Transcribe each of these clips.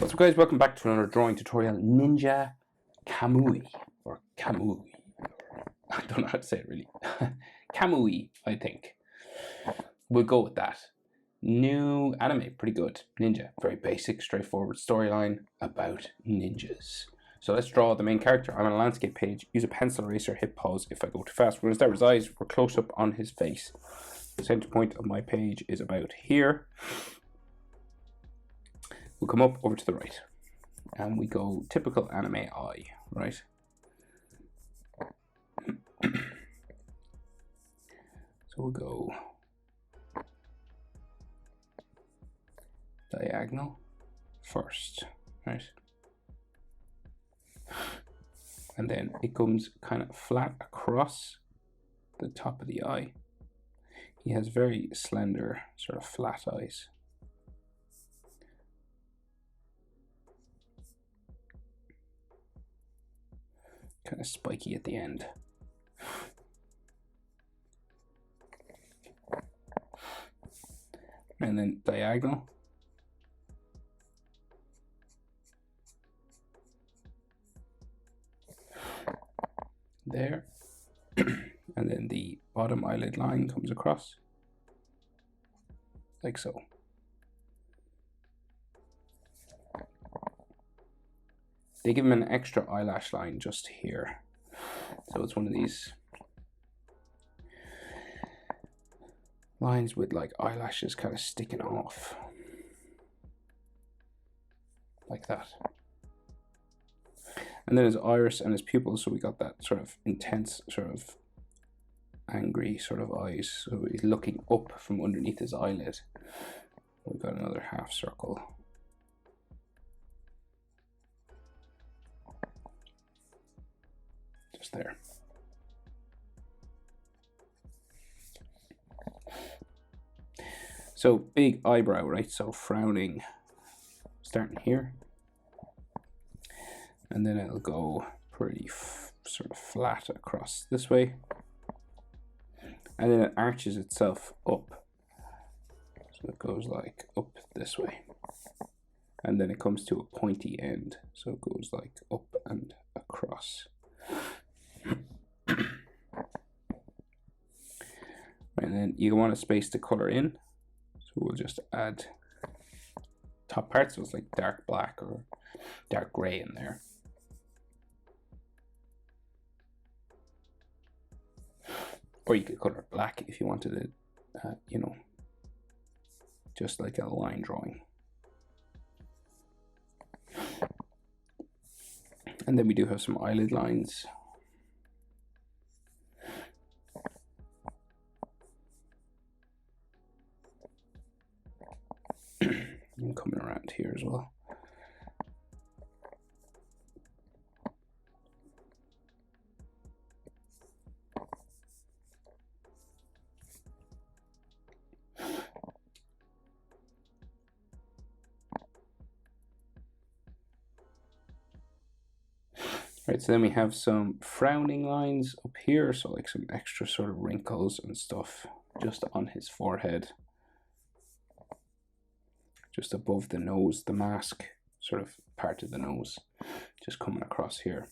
What's up, guys? Welcome back to another drawing tutorial. Ninja Kamui, or Kamui. I don't know how to say it really. Kamui, I think. We'll go with that. New anime, pretty good. Ninja, very basic, straightforward storyline about ninjas. So let's draw the main character. I'm on a landscape page. Use a pencil eraser, hit pause if I go too fast. We're going to start with his eyes. We're close up on his face. The center point of my page is about here. We'll come up over to the right and we go typical anime eye, right? So we'll go diagonal first, right? And then it comes kind of flat across the top of the eye. He has very slender, sort of flat eyes. Kind of spiky at the end. And then diagonal. There. And then the bottom eyelid line comes across. Like so. They give him an extra eyelash line just here. So it's one of these lines with like eyelashes kind of sticking off. Like that. And then his iris and his pupils, so we got that sort of intense, sort of angry sort of eyes. So he's looking up from underneath his eyelid. We've got another half circle. Just there. So big eyebrow, right? So frowning, starting here. And then it'll go pretty sort of flat across this way. And then it arches itself up. So it goes like up this way. And then it comes to a pointy end. So it goes like up and across. And then you want to space the color in. So we'll just add top part. So it's like dark black or dark gray in there. Or you could color it black if you wanted it, you know, just like a line drawing. And then we do have some eyelid lines. And coming around here as well. Right, so then we have some frowning lines up here, so like some extra sort of wrinkles and stuff just on his forehead. Just above the nose, the mask sort of part of the nose, just coming across here.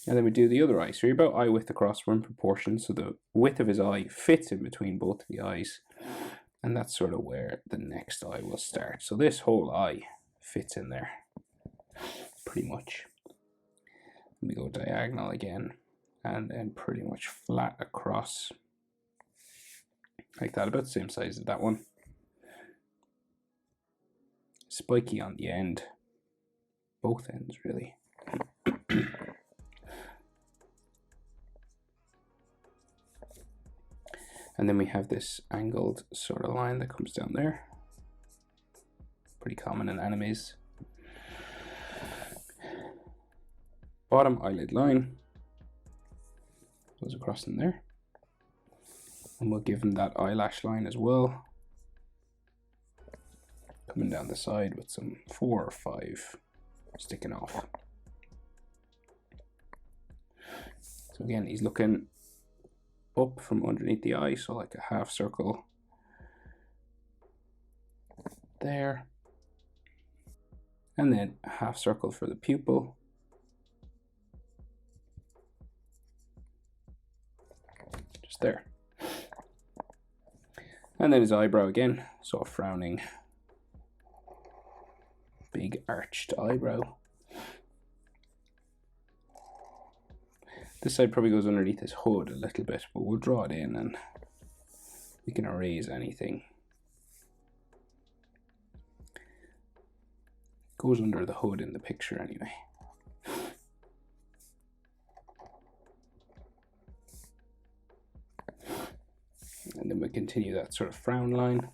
And then we do the other eye. So you're about eye width across, we're in proportion, so the width of his eye fits in between both of the eyes. And that's sort of where the next eye will start. So this whole eye fits in there, pretty much. And we go diagonal again, and then pretty much flat across. Like that, about the same size as that one. Spiky on the end. Both ends, really. And then we have this angled sort of line that comes down there. Pretty common in animes. Bottom eyelid line goes across in there. And we'll give him that eyelash line as well. Coming down the side with some 4 or 5 sticking off. So again, he's looking up from underneath the eye, so like a half circle. there. And then a half circle for the pupil. Just there. And then his eyebrow again, so a frowning, big arched eyebrow. This side probably goes underneath his hood a little bit, but we'll draw it in and we can erase anything. Goes under the hood in the picture anyway. And then we continue that sort of frown line.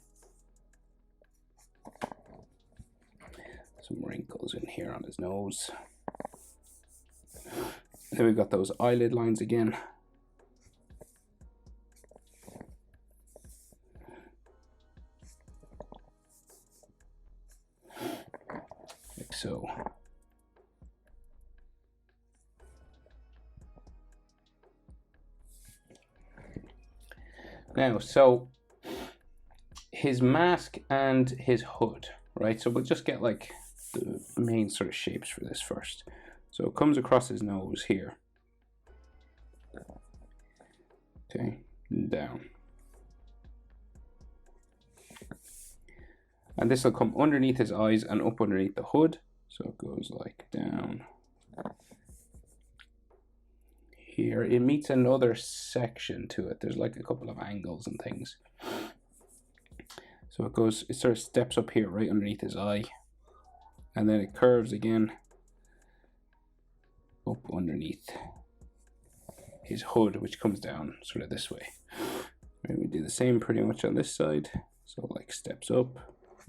Some wrinkles in here on his nose. Then we've got those eyelid lines again. Like so. Now, so his mask and his hood, right? So we'll just get like the main sort of shapes for this first. So it comes across his nose here. Okay, down. And this will come underneath his eyes and up underneath the hood. So it goes like down here. It meets another section to it. There's like a couple of angles and things. So it sort of steps up here right underneath his eye. And then it curves again up underneath his hood, which comes down sort of this way. And we do the same pretty much on this side. So like steps up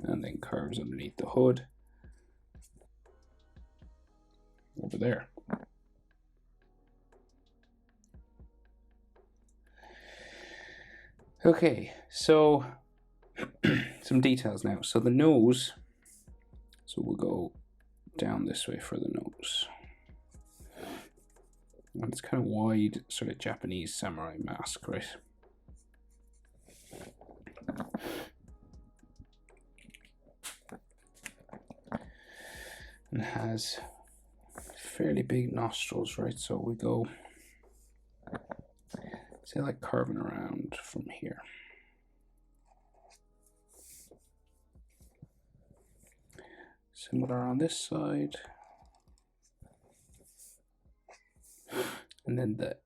and then curves underneath the hood over there. Okay, so some details now. So the nose, so we'll go down this way for the nose. And it's kind of wide, sort of Japanese samurai mask, right? And has fairly big nostrils, right? So we go, say, like curving around from here. Similar on this side. And then the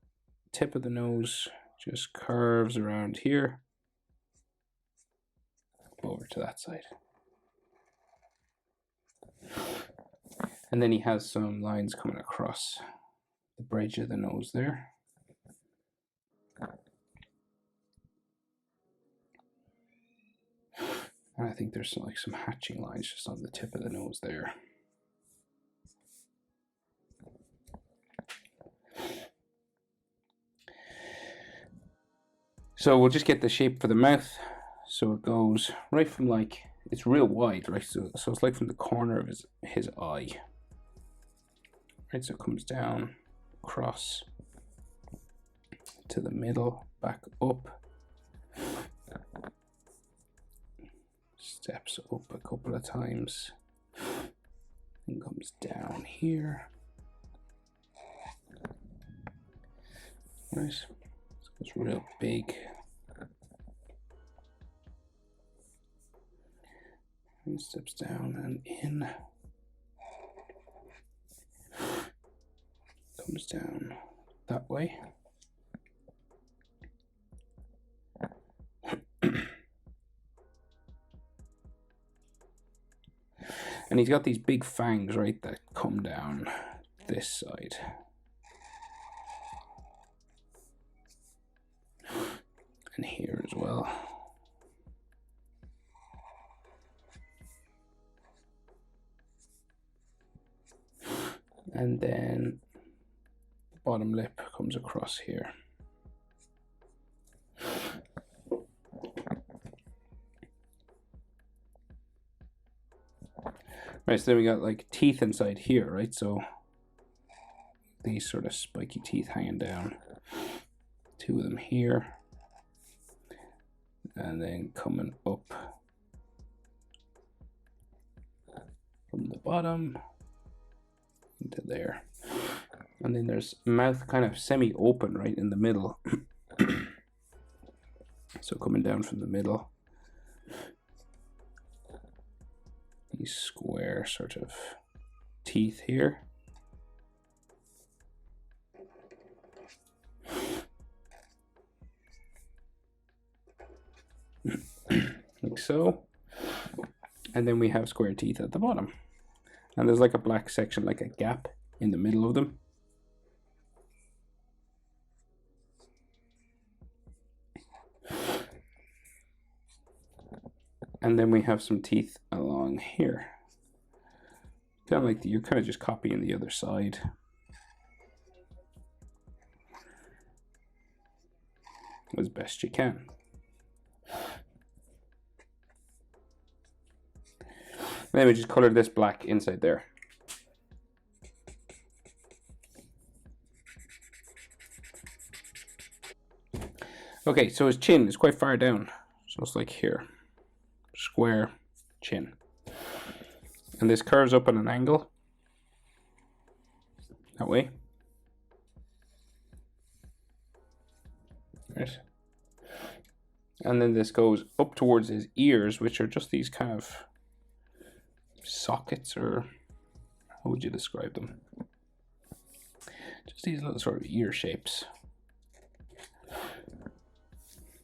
tip of the nose just curves around here over to that side. And then he has some lines coming across the bridge of the nose there. And I think there's some hatching lines just on the tip of the nose there. So we'll just get the shape for the mouth. So it goes right from like, it's real wide, right? So it's like from the corner of his eye. Right, so it comes down, across to the middle, back up. Steps up a couple of times. And comes down here. Right, so it's real big. And steps down and in. Comes down that way. And he's got these big fangs, right, that come down this side. And here as well. And then the bottom lip comes across here. Right, so then we got like teeth inside here, right? So these sort of spiky teeth hanging down. Two of them here. And then coming up bottom into there. And then there's mouth kind of semi-open right in the middle. So coming down from the middle, these square sort of teeth here. Like so. And then we have square teeth at the bottom. And there's like a black section, like a gap in the middle of them. And then we have some teeth along here. Kind of like you're kind of just copying the other side. As best you can. Then we just color this black inside there. Okay, so his chin is quite far down. So it's like here. Square chin. And this curves up at an angle. That way. Right. And then this goes up towards his ears, which are just these kind of sockets, or how would you describe them? Just these little sort of ear shapes.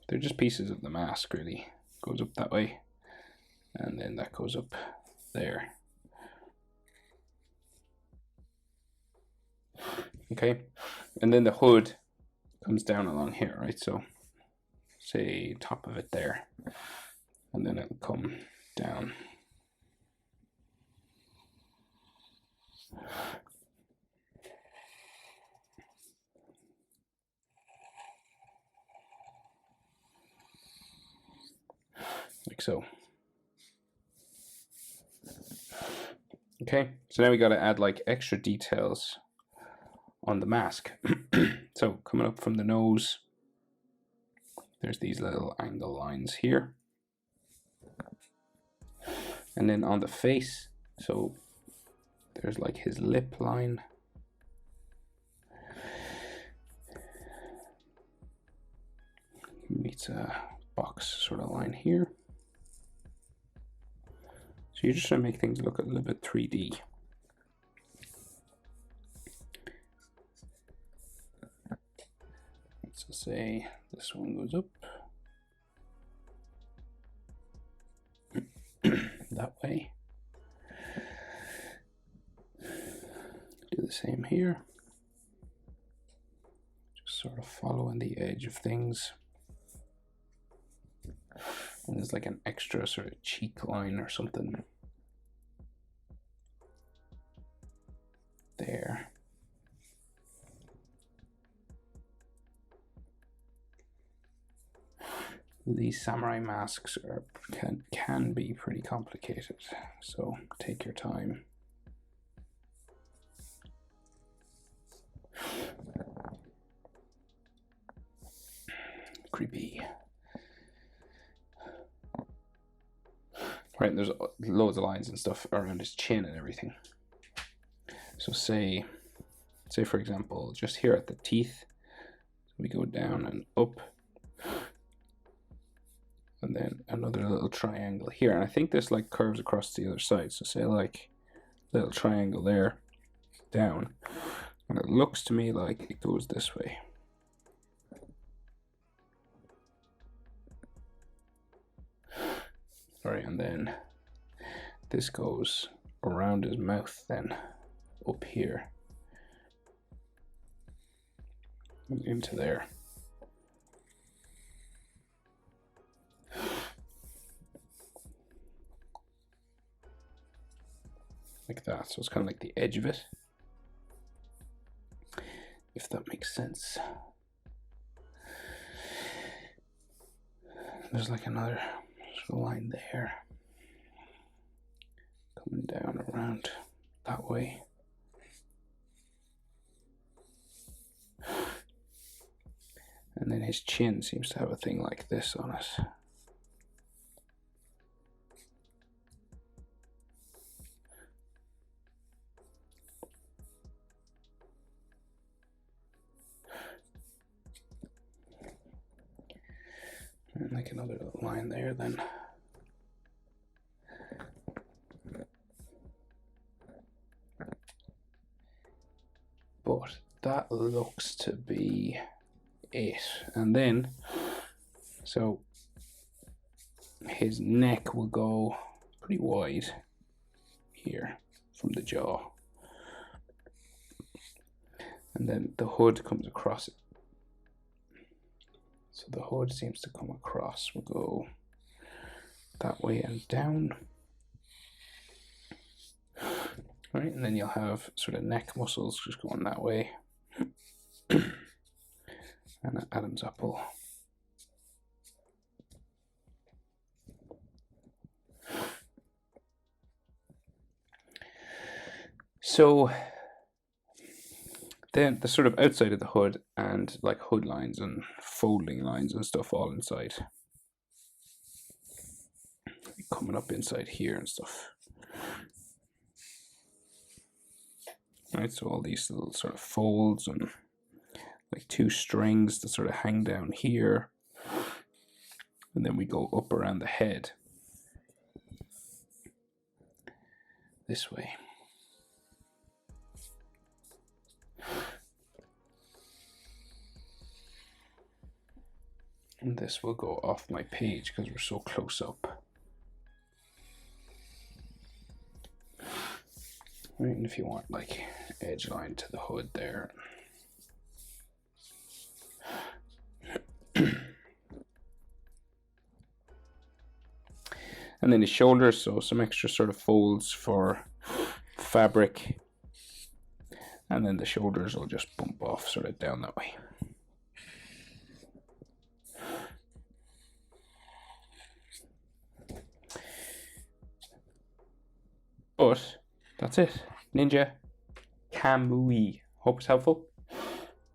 They're just pieces of the mask, really. Goes up that way. And then that goes up there. Okay. And then the hood comes down along here, right? So say top of it there. And then it'll come down. Like so. Okay, so now we got to add like extra details on the mask. So coming up from the nose, there's these little angle lines here. And then on the face, so there's like his lip line. Meets a box sort of line here. So you're just trying to make things look a little bit 3D. So say this one goes up that way. Do the same here. Just sort of following the edge of things. And there's like an extra sort of cheek line or something there. These samurai masks can be pretty complicated, so take your time. Creepy. Right, there's loads of lines and stuff around his chin and everything. So say for example, just here at the teeth, we go down and up, and then another little triangle here. And I think this like curves across the other side. So say like little triangle there, down, and it looks to me like it goes this way. Right, and then this goes around his mouth then up here and into there. Like that. So it's kind of like the edge of it, if that makes sense. There's like another sort of line there coming down around that way. And then his chin seems to have a thing like this on it. make another little line there then. But that looks to be it. And then, so his neck will go pretty wide here from the jaw. And then the hood comes across it. So the hood seems to come across. We'll go that way and down. Right, and then you'll have sort of neck muscles just going that way. And an Adam's apple. So then the sort of outside of the hood and like hood lines and folding lines and stuff all inside. Coming up inside here and stuff. Right, so all these little sort of folds and like two strings that sort of hang down here. And then we go up around the head. This way. And this will go off my page because we're so close up. Right, and if you want like edge line to the hood there. And then the shoulders, so some extra sort of folds for fabric. And then the shoulders will just bump off sort of down that way. But that's it. Ninja Kamui. Hope it's helpful.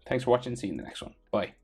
Thanks for watching. See you in the next one. Bye.